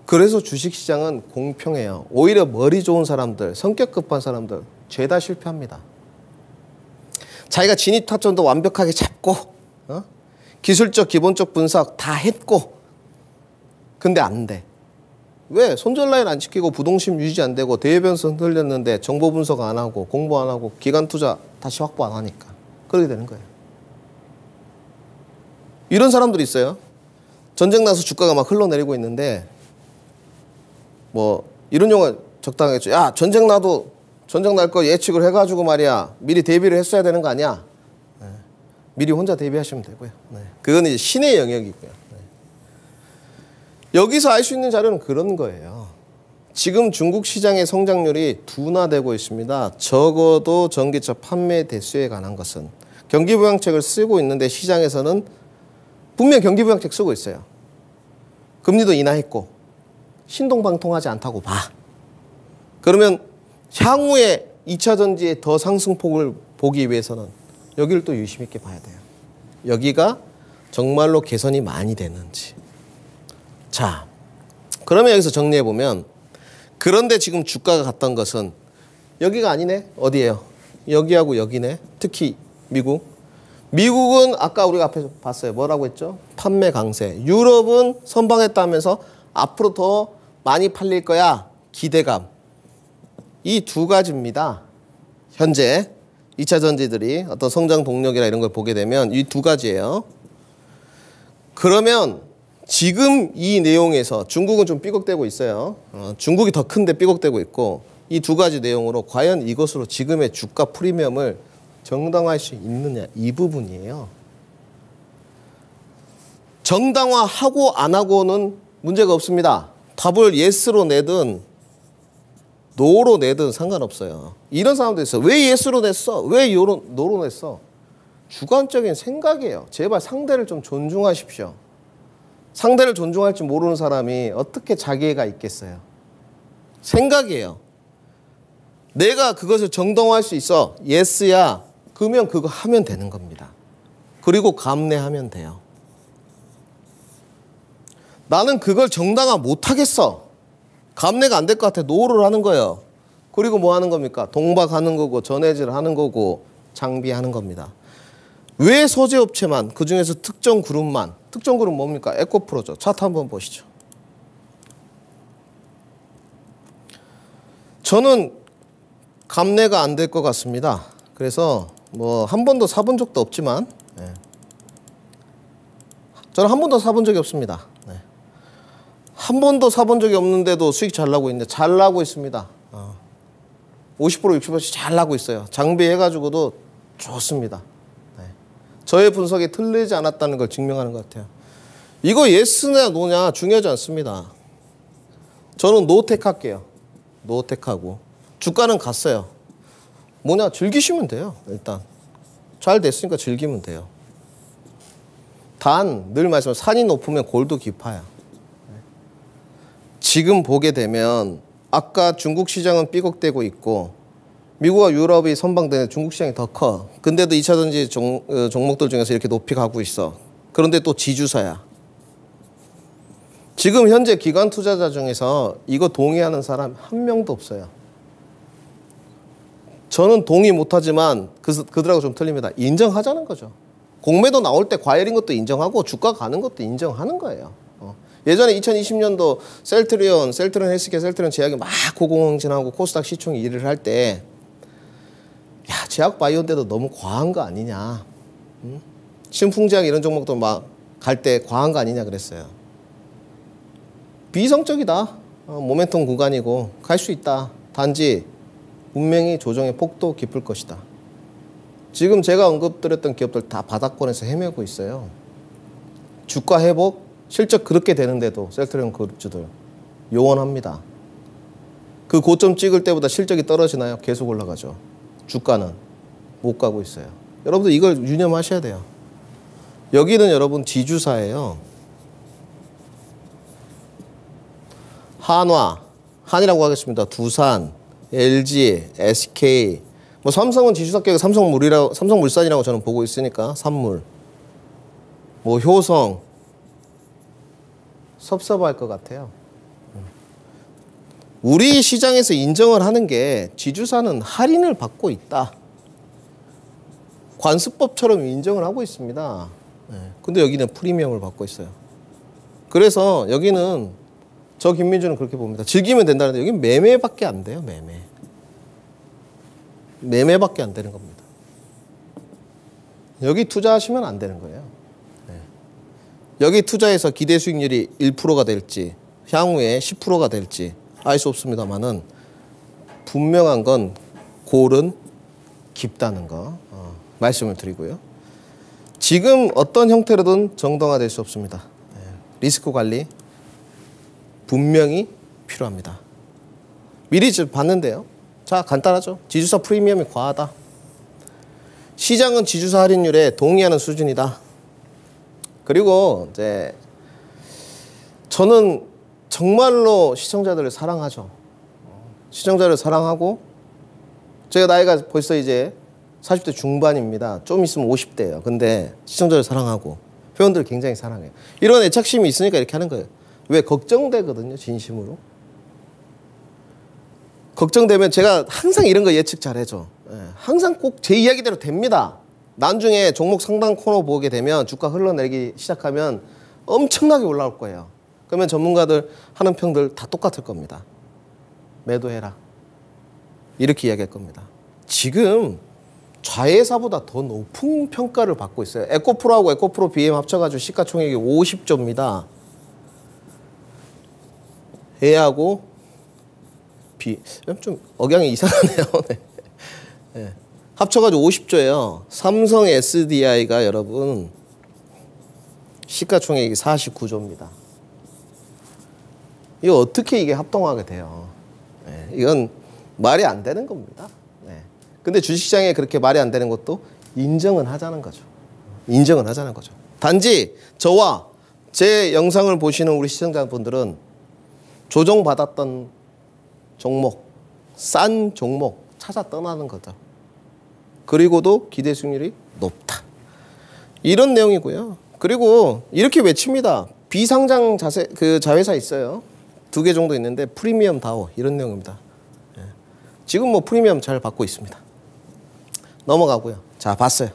그래서 주식시장은 공평해요. 오히려 머리 좋은 사람들, 성격 급한 사람들 죄다 실패합니다. 자기가 진입 타점도 완벽하게 잡고 기술적 기본적 분석 다 했고 근데 안 돼. 왜? 손절 라인 안 지키고 부동심 유지 안 되고 대외 변수 흔들렸는데 정보 분석 안 하고 공부 안 하고 기간 투자 다시 확보 안 하니까 그렇게 되는 거예요. 이런 사람들이 있어요. 전쟁 나서 주가가 막 흘러내리고 있는데 뭐 이런 용어 적당하겠죠. 야, 전쟁 나도 전쟁 날 거 예측을 해가지고 말이야 미리 대비를 했어야 되는 거 아니야. 네. 미리 혼자 대비하시면 되고요. 네. 그건 이제 신의 영역이고요. 여기서 알 수 있는 자료는 그런 거예요. 지금 중국 시장의 성장률이 둔화되고 있습니다. 적어도 전기차 판매 대수에 관한 것은 경기부양책을 쓰고 있는데 시장에서는 분명 경기부양책 쓰고 있어요. 금리도 인하했고 신동방통하지 않다고 봐. 그러면 향후에 2차 전지의 더 상승폭을 보기 위해서는 여기를 또 유심 있게 봐야 돼요. 여기가 정말로 개선이 많이 되는지. 자, 그러면 여기서 정리해보면 그런데 지금 주가가 갔던 것은 여기가 아니네. 어디예요? 여기하고 여기네. 특히 미국. 미국은 아까 우리가 앞에서 봤어요. 뭐라고 했죠? 판매 강세. 유럽은 선방했다면서 앞으로 더 많이 팔릴 거야. 기대감. 이 두 가지입니다. 현재 2차 전지들이 어떤 성장 동력이나 이런 걸 보게 되면 이 두 가지예요. 그러면 지금 이 내용에서 중국은 좀 삐걱대고 있어요. 중국이 더 큰데 삐걱대고 있고 이 두 가지 내용으로 과연 이것으로 지금의 주가 프리미엄을 정당화할 수 있느냐 이 부분이에요. 정당화하고 안 하고는 문제가 없습니다. 답을 예스로 내든 노로 내든 상관없어요. 이런 사람도 있어요. 왜 예스로 냈어? 왜 노로 냈어? 주관적인 생각이에요. 제발 상대를 좀 존중하십시오. 상대를 존중할 줄 모르는 사람이 어떻게 자기애가 있겠어요? 생각이에요. 내가 그것을 정당화할 수 있어. 예스야. 그러면 그거 하면 되는 겁니다. 그리고 감내하면 돼요. 나는 그걸 정당화 못하겠어. 감내가 안 될 것 같아. 노를 하는 거예요. 그리고 뭐 하는 겁니까? 동박하는 거고 전해질 하는 거고 장비하는 겁니다. 왜 소재업체만 그중에서 특정 그룹만 특정 그룹 뭡니까? 에코프로죠. 차트 한번 보시죠. 저는 감내가 안 될 것 같습니다. 그래서 뭐 한 번도 사본 적도 없지만 저는 한 번도 사본 적이 없습니다. 한 번도 사본 적이 없는데도 수익 잘 나고 있는데 잘 나고 있습니다. 50% 60%씩 잘 나고 있어요. 장비해가지고도 좋습니다. 저의 분석이 틀리지 않았다는 걸 증명하는 것 같아요. 이거 예스냐 노냐 중요하지 않습니다. 저는 노텍 할게요. 노텍하고 주가는 갔어요. 뭐냐 즐기시면 돼요. 일단 잘 됐으니까 즐기면 돼요. 단 늘 말씀하신 산이 높으면 골도 깊어요. 지금 보게 되면 아까 중국 시장은 삐걱대고 있고 미국과 유럽이 선방되는 중국 시장이 더 커. 근데도 2차 전지 종목들 중에서 이렇게 높이 가고 있어. 그런데 또 지주사야. 지금 현재 기관 투자자 중에서 이거 동의하는 사람 한 명도 없어요. 저는 동의 못하지만 그들하고 좀 틀립니다. 인정하자는 거죠. 공매도 나올 때 과열인 것도 인정하고 주가 가는 것도 인정하는 거예요. 예전에 2020년도 셀트리온 헬스케어, 셀트리온 제약이 막 고공행진하고 코스닥 시총이 일을 할 때 야, 제약 바이오인데도 너무 과한 거 아니냐. 신풍제약 이런 종목도 막 갈 때 과한 거 아니냐 그랬어요. 비이성적이다. 모멘텀 구간이고 갈 수 있다. 단지 분명히 조정의 폭도 깊을 것이다. 지금 제가 언급드렸던 기업들 다 바닥권에서 헤매고 있어요. 주가 회복 실적 그렇게 되는데도 셀트리온 그룹주들 요원합니다. 그 고점 찍을 때보다 실적이 떨어지나요? 계속 올라가죠. 주가는 못 가고 있어요. 여러분들 이걸 유념하셔야 돼요. 여기는 여러분 지주사예요. 한이라고 하겠습니다. 두산, LG, SK, 뭐 삼성은 지주사격이 삼성물산이라고 저는 보고 있으니까 산물, 뭐 효성, 섭섭할 것 같아요. 우리 시장에서 인정을 하는 게 지주사는 할인을 받고 있다. 관습법처럼 인정을 하고 있습니다. 근데 여기는 프리미엄을 받고 있어요. 그래서 여기는 저 김민주는 그렇게 봅니다. 즐기면 된다는데 여기는 매매밖에 안 돼요. 매매밖에 안 되는 겁니다. 여기 투자하시면 안 되는 거예요. 여기 투자해서 기대 수익률이 1%가 될지 향후에 10%가 될지 알 수 없습니다만은 분명한 건 골은 깊다는 거 말씀을 드리고요. 지금 어떤 형태로든 정당화될 수 없습니다. 리스크 관리 분명히 필요합니다. 미리 봤는데요. 자, 간단하죠. 지주사 프리미엄이 과하다. 시장은 지주사 할인율에 동의하는 수준이다. 그리고 이제 저는 정말로 시청자들을 사랑하죠. 시청자를 사랑하고 제가 나이가 벌써 이제 40대 중반입니다. 좀 있으면 50대예요. 근데 시청자를 사랑하고 회원들 굉장히 사랑해요. 이런 애착심이 있으니까 이렇게 하는 거예요. 왜? 걱정되거든요. 진심으로. 걱정되면 제가 항상 이런 거 예측 잘해줘. 항상 꼭 제 이야기대로 됩니다. 나중에 종목 상담 코너 보게 되면 주가 흘러내리기 시작하면 엄청나게 올라올 거예요. 그러면 전문가들 하는 평들 다 똑같을 겁니다. 매도해라. 이렇게 이야기할 겁니다. 지금 자회사보다 더 높은 평가를 받고 있어요. 에코프로하고 에코프로 BM 합쳐가지고 시가총액이 50조입니다. A하고 B, 좀 억양이 이상하네요. 네. 네. 합쳐가지고 50조예요. 삼성 SDI가 여러분 시가총액이 49조입니다. 이거 어떻게 이게 합동하게 돼요? 네. 이건 말이 안 되는 겁니다. 네. 근데 주식시장에 그렇게 말이 안 되는 것도 인정은 하자는 거죠. 인정은 하자는 거죠. 단지 저와 제 영상을 보시는 우리 시청자분들은 조정받았던 종목, 싼 종목 찾아 떠나는 거죠. 그리고도 기대 수익률이 높다. 이런 내용이고요. 그리고 이렇게 외칩니다. 비상장 자회사 있어요. 2개 정도 있는데 프리미엄 다오 이런 내용입니다. 지금 뭐 프리미엄 잘 받고 있습니다. 넘어가고요. 자, 봤어요.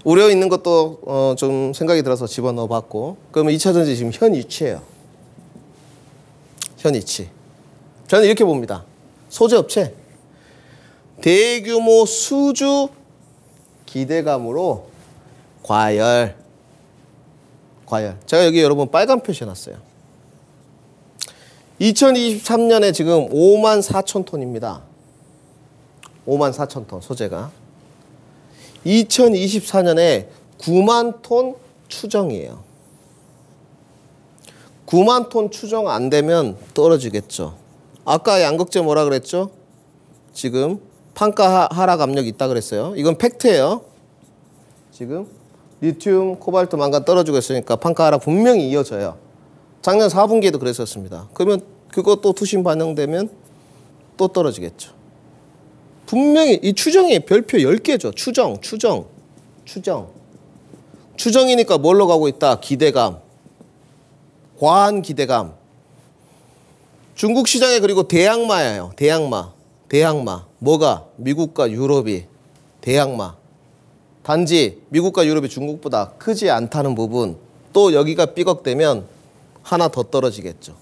우려 있는 것도 좀 생각이 들어서 집어넣어 봤고, 그러면 2차전지 지금 현 위치예요. 현 위치. 저는 이렇게 봅니다. 소재업체 대규모 수주 기대감으로 과열. 제가 여기 여러분 빨간 표시 해놨어요. 2023년에 지금 54,000톤입니다. 54,000톤 소재가. 2024년에 9만 톤 추정이에요. 9만 톤 추정 안 되면 떨어지겠죠. 아까 양극재 뭐라 그랬죠? 지금 판가 하락 압력이 있다 그랬어요. 이건 팩트예요. 지금 리튬, 코발트, 망간 떨어지고 있으니까 판가 하락 분명히 이어져요. 작년 4분기에도 그랬었습니다. 그러면 그거 또 투심 반영되면 또 떨어지겠죠. 분명히 이 추정이 별표 10개죠. 추정이니까 뭘로 가고 있다? 기대감. 과한 기대감. 중국 시장에 그리고 대항마예요. 대항마. 뭐가? 미국과 유럽이 대항마. 단지 미국과 유럽이 중국보다 크지 않다는 부분. 또 여기가 삐걱대면 하나 더 떨어지겠죠.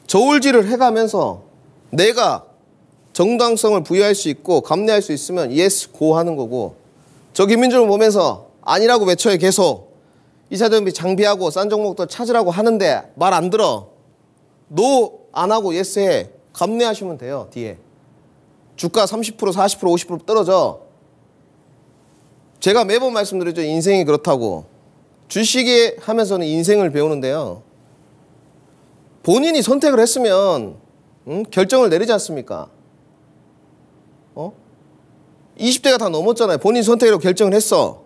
저울질을 해가면서 내가 정당성을 부여할 수 있고 감내할 수 있으면 yes, go 하는 거고, 저 김민준을 보면서 아니라고 외쳐요. 계속 2차전지 장비하고 싼 종목들 찾으라고 하는데 말 안 들어. no 안 하고 yes 해. 감내하시면 돼요. 뒤에 주가 30%, 40%, 50% 떨어져. 제가 매번 말씀드리죠. 인생이 그렇다고. 주식에 하면서는 인생을 배우는데요. 본인이 선택을 했으면 결정을 내리지 않습니까? 20대가 다 넘었잖아요. 본인 선택으로 결정을 했어.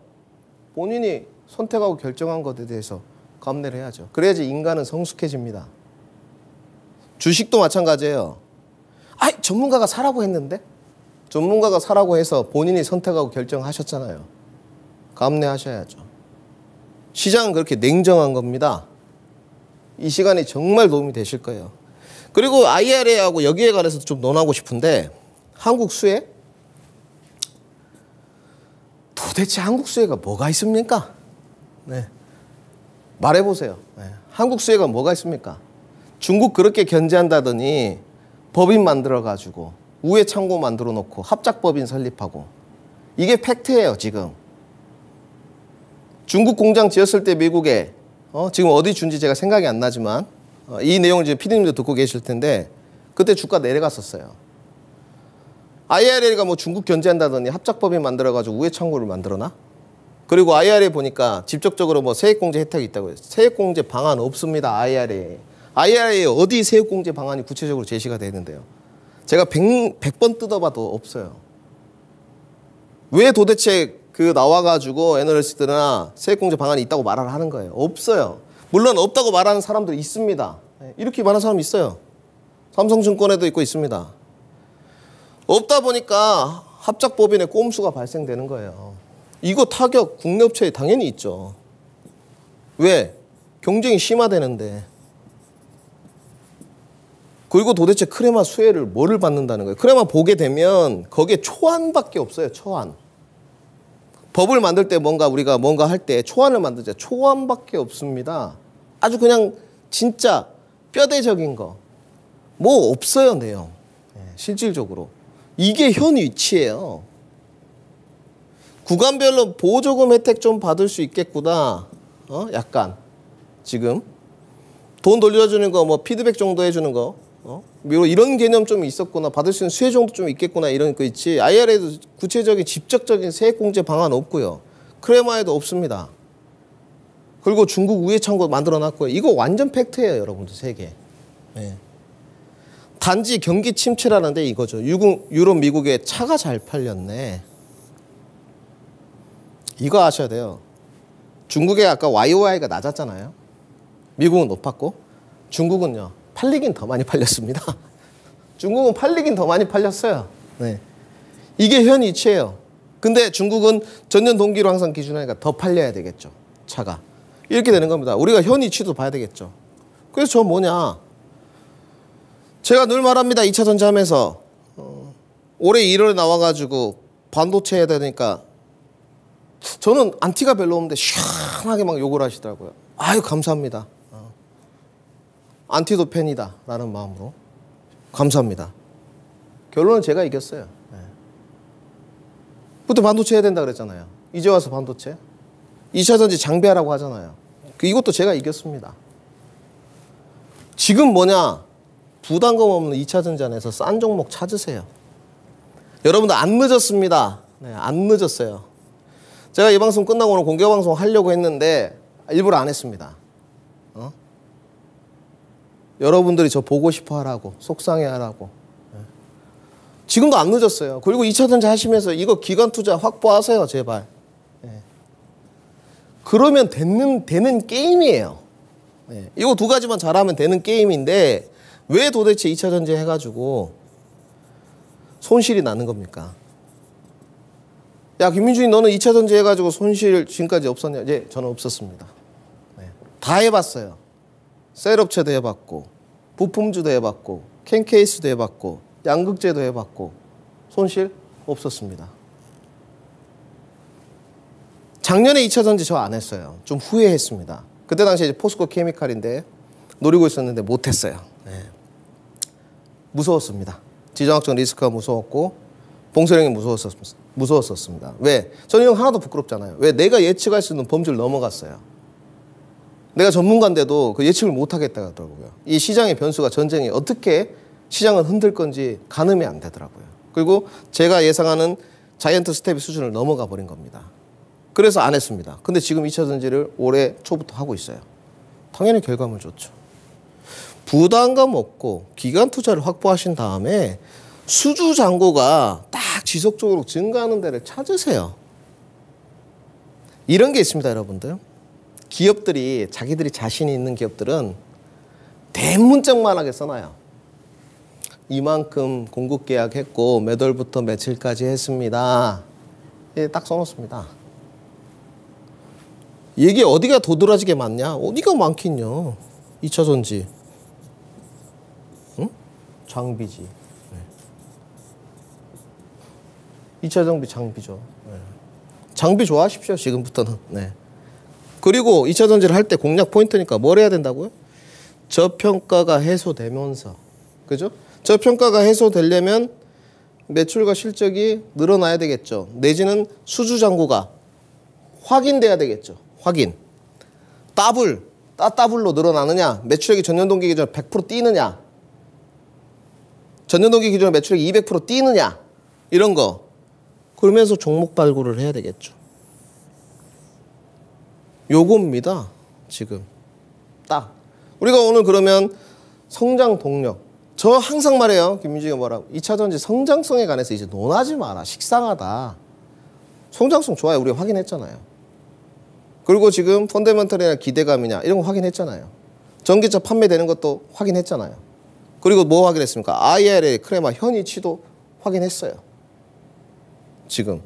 본인이 선택하고 결정한 것에 대해서 감내를 해야죠. 그래야지 인간은 성숙해집니다. 주식도 마찬가지예요. 전문가가 사라고 했는데? 전문가가 사라고 해서 본인이 선택하고 결정하셨잖아요. 감내하셔야죠. 시장은 그렇게 냉정한 겁니다. 이 시간이 정말 도움이 되실 거예요. 그리고 IRA하고 여기에 관해서 좀 논하고 싶은데, 한국 수혜? 도대체 한국 수혜가 뭐가 있습니까? 네. 말해보세요. 네. 한국 수혜가 뭐가 있습니까? 중국 그렇게 견제한다더니 법인 만들어가지고 우회 창고 만들어 놓고 합작법인 설립하고, 이게 팩트예요. 지금 중국 공장 지었을 때 미국에 지금 어디 준지 제가 생각이 안 나지만 이 내용을 지금 피디님도 듣고 계실 텐데, 그때 주가 내려갔었어요. IRA가 뭐 중국 견제한다더니 합작법인 만들어가지고 우회 창고를 만들어놔? 그리고 IRA 보니까 직접적으로 뭐 세액공제 혜택이 있다고 해요. 세액공제 방안 없습니다. IRA에 어디 세액공제 방안이 구체적으로 제시가 되는데요. 제가 100번 뜯어봐도 없어요. 왜 도대체 나와가지고 애널리스트나 세액공제 방안이 있다고 말을 하는 거예요? 없어요. 물론 없다고 말하는 사람도 있습니다. 이렇게 말하는 사람 있어요. 삼성증권에도 있고 있습니다. 없다 보니까 합작법인의 꼼수가 발생되는 거예요. 이거 타격 국내 업체에 당연히 있죠. 왜? 경쟁이 심화되는데. 그리고 도대체 크레마 수혜를 뭐를 받는다는 거예요? 크레마 보게 되면 거기에 초안밖에 없어요. 초안. 법을 만들 때 우리가 뭔가 할 때 초안을 만들자. 초안밖에 없습니다. 아주 그냥 진짜 뼈대적인 거. 뭐 없어요, 내용. 실질적으로. 이게 현 위치예요. 구간별로 보조금 혜택 좀 받을 수 있겠구나. 약간 지금 돈 돌려주는 거, 뭐 피드백 정도 해주는 거, 이런 개념 좀 있었구나. 받을 수 있는 수혜 정도 좀 있겠구나. 이런 거 있지. IRA에도 구체적인 직접적인 세액공제 방안 없고요. 크레마에도 없습니다. 그리고 중국 우회 창고 만들어놨고요. 이거 완전 팩트예요, 여러분들. 세계. 네. 단지 경기 침체라는데 이거죠. 유럽, 미국에 차가 잘 팔렸네. 이거 아셔야 돼요. 중국에 아까 YOI가 낮았잖아요. 미국은 높았고 중국은요. 팔리긴 더 많이 팔렸습니다. 중국은 팔리긴 더 많이 팔렸어요. 네. 이게 현 이치예요. 근데 중국은 전년 동기로 항상 기준하니까 더 팔려야 되겠죠. 차가. 이렇게 되는 겁니다. 우리가 현 이치도 봐야 되겠죠. 그래서 저 뭐냐. 제가 늘 말합니다. 2차 전지하면서 올해 1월에 나와가지고 반도체 해야 되니까 저는 안티가 별로 없는데 시원하게 막 욕을 하시더라고요. 아유 감사합니다. 안티도 팬이다 라는 마음으로 감사합니다. 결론은 제가 이겼어요. 네. 그때 반도체 해야 된다 그랬잖아요. 이제 와서 반도체 2차 전지 장비하라고 하잖아요. 이것도 제가 이겼습니다. 지금 뭐냐, 부담감 없는 2차 전지 안에서 싼 종목 찾으세요. 여러분들 안 늦었습니다. 네, 안 늦었어요. 제가 이 방송 끝나고 오늘 공개 방송 하려고 했는데 일부러 안 했습니다. 여러분들이 저 보고 싶어 하라고, 속상해 하라고. 지금도 안 늦었어요. 그리고 2차 전지 하시면서 이거 기관 투자 확보하세요, 제발. 그러면 되는 게임이에요. 이거 두 가지만 잘하면 되는 게임인데 왜 도대체 2차 전지 해가지고 손실이 나는 겁니까? 야, 김민준이 너는 2차 전지 해가지고 손실 지금까지 없었냐? 예, 저는 없었습니다. 다 해봤어요. 셀업체도 해봤고, 부품주도 해봤고, 캔케이스도 해봤고, 양극재도 해봤고, 손실 없었습니다. 작년에 2차 전지 저 안 했어요. 좀 후회했습니다. 그때 당시에 포스코 케미칼인데 노리고 있었는데 못했어요. 네. 무서웠습니다. 지정학적 리스크가 무서웠고 봉쇄령이 무서웠었습니다. 왜? 저는 이런 거 하나도 부끄럽잖아요. 왜? 내가 예측할 수 있는 범주를 넘어갔어요. 내가 전문가인데도 그 예측을 못하겠다 하더라고요. 이 시장의 변수가 전쟁이 어떻게 시장을 흔들 건지 가늠이 안 되더라고요. 그리고 제가 예상하는 자이언트 스텝의 수준을 넘어가 버린 겁니다. 그래서 안 했습니다. 근데 지금 2차 전지를 올해 초부터 하고 있어요. 당연히 결과물 좋죠. 부담감 없고 기간 투자를 확보하신 다음에 수주 잔고가 딱 지속적으로 증가하는 데를 찾으세요. 이런 게 있습니다, 여러분들. 기업들이, 자기들이 자신이 있는 기업들은 대문짝만하게 써놔요. 이만큼 공급 계약했고 몇 월부터 며칠까지 했습니다. 예, 딱 써놓습니다. 이게 어디가 도드라지게 많냐? 어디가 많긴요. 2차 전지. 응? 장비지. 네. 2차 장비 장비죠. 네. 장비 좋아하십시오, 지금부터는. 네. 그리고 2차 전지를 할 때 공략 포인트니까 뭘 해야 된다고요? 저평가가 해소되면서. 그죠? 저평가가 해소되려면 매출과 실적이 늘어나야 되겠죠. 내지는 수주 잔고가 확인돼야 되겠죠. 확인. 따블로 늘어나느냐, 매출액이 전년 동기 기준으로 100% 뛰느냐, 전년 동기 기준으로 매출액이 200% 뛰느냐, 이런 거. 그러면서 종목 발굴을 해야 되겠죠. 요겁니다. 지금 딱 우리가 오늘 그러면 성장 동력, 저 항상 말해요. 김민주가 뭐라고, 2차 전지 성장성에 관해서 이제 논하지 마라. 식상하다. 성장성 좋아요. 우리가 확인했잖아요. 그리고 지금 펀더멘털이나 기대감이냐 이런 거 확인했잖아요. 전기차 판매되는 것도 확인했잖아요. 그리고 뭐 확인했습니까? IRA 크레마 현이치도 확인했어요. 지금.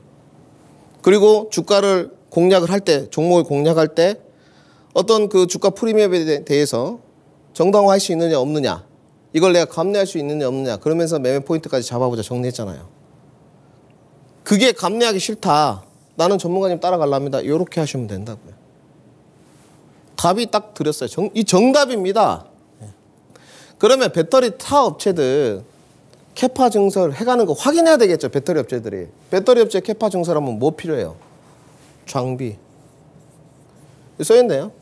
그리고 주가를 공략을 할 때, 종목을 공략할 때 어떤 그 주가 프리미엄에 대해서 정당화할 수 있느냐 없느냐, 이걸 내가 감내할 수 있느냐 없느냐, 그러면서 매매 포인트까지 잡아보자 정리했잖아요. 그게 감내하기 싫다, 나는 전문가님 따라가랍니다, 이렇게 하시면 된다고요. 답이 딱 드렸어요. 이 정답입니다. 그러면 배터리 타 업체들 캐파 증설 해가는 거 확인해야 되겠죠. 배터리 업체들이. 배터리 업체 캐파 증설하면 뭐 필요해요? 장비. 써있네요.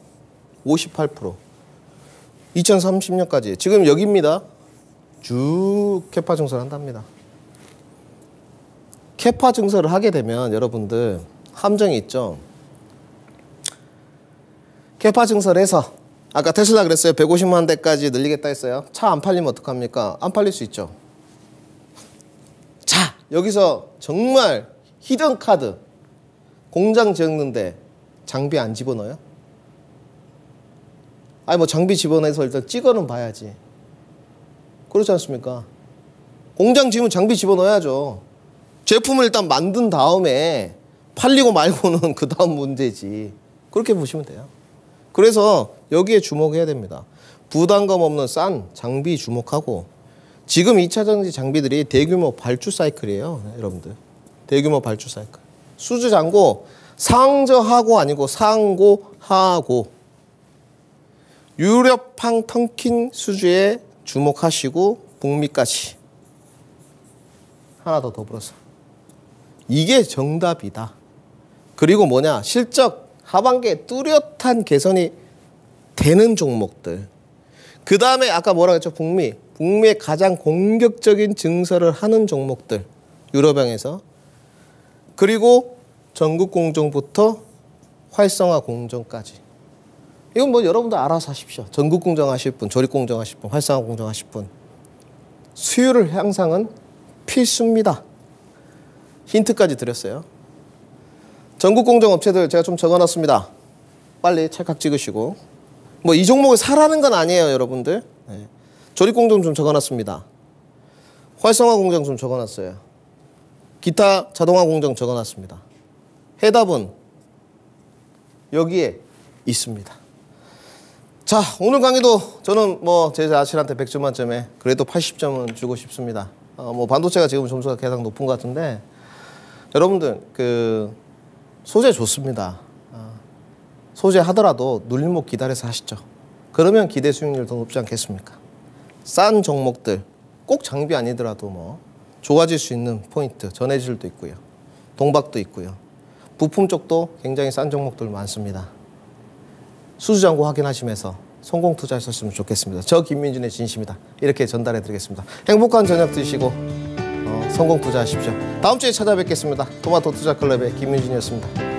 58%. 2030년까지. 지금 여기입니다. 쭉 캐파 증설 한답니다. 캐파 증설을 하게 되면 여러분들 함정이 있죠. 캐파 증설해서 아까 테슬라 그랬어요. 150만 대까지 늘리겠다 했어요. 차 안 팔리면 어떡합니까? 안 팔릴 수 있죠. 자, 여기서 정말 히든 카드, 공장 지었는데 장비 안 집어넣어요? 아니 뭐 장비 집어넣어서 일단 찍어는 봐야지. 그렇지 않습니까? 공장 지으면 장비 집어넣어야죠. 제품을 일단 만든 다음에 팔리고 말고는 그 다음 문제지. 그렇게 보시면 돼요. 그래서 여기에 주목해야 됩니다. 부담감 없는 싼 장비 주목하고, 지금 2차전지 장비들이 대규모 발주 사이클이에요. 여러분들. 대규모 발주 사이클. 수주 잔고 상저하고 아니고 상고하고, 유럽판 턴킨 수주에 주목하시고 북미까지 하나 더 더불어서. 이게 정답이다. 그리고 뭐냐, 실적 하반기에 뚜렷한 개선이 되는 종목들. 그 다음에 아까 뭐라고 했죠? 북미의 가장 공격적인 증설을 하는 종목들. 유럽양에서. 그리고 전국 공정부터 활성화 공정까지. 이건 뭐 여러분들 알아서 하십시오. 전국 공정 하실 분, 조립 공정 하실 분, 활성화 공정 하실 분. 수율을 향상은 필수입니다. 힌트까지 드렸어요. 전국 공정 업체들 제가 좀 적어놨습니다. 빨리 찰칵 찍으시고. 뭐 이 종목을 사라는 건 아니에요, 여러분들. 네. 조립 공정 좀 적어놨습니다. 활성화 공정 좀 적어놨어요. 기타 자동화 공정 적어놨습니다. 해답은 여기에 있습니다. 자, 오늘 강의도 저는 뭐 제 자신한테 100점 만점에 그래도 80점은 주고 싶습니다. 뭐 반도체가 지금 점수가 가장 높은 것 같은데, 여러분들 그 소재 좋습니다. 소재 하더라도 눌림목 기다려서 하시죠. 그러면 기대 수익률 더 높지 않겠습니까? 싼 종목들, 꼭 장비 아니더라도 뭐 좋아질 수 있는 포인트, 전해질도 있고요. 동박도 있고요. 부품 쪽도 굉장히 싼 종목들 많습니다. 수주잔고 확인하시면서 성공 투자하셨으면 좋겠습니다. 저 김민준의 진심이다. 이렇게 전달해 드리겠습니다. 행복한 저녁 드시고 성공 투자하십시오. 다음 주에 찾아뵙겠습니다. 토마토 투자 클럽의 김민준이었습니다.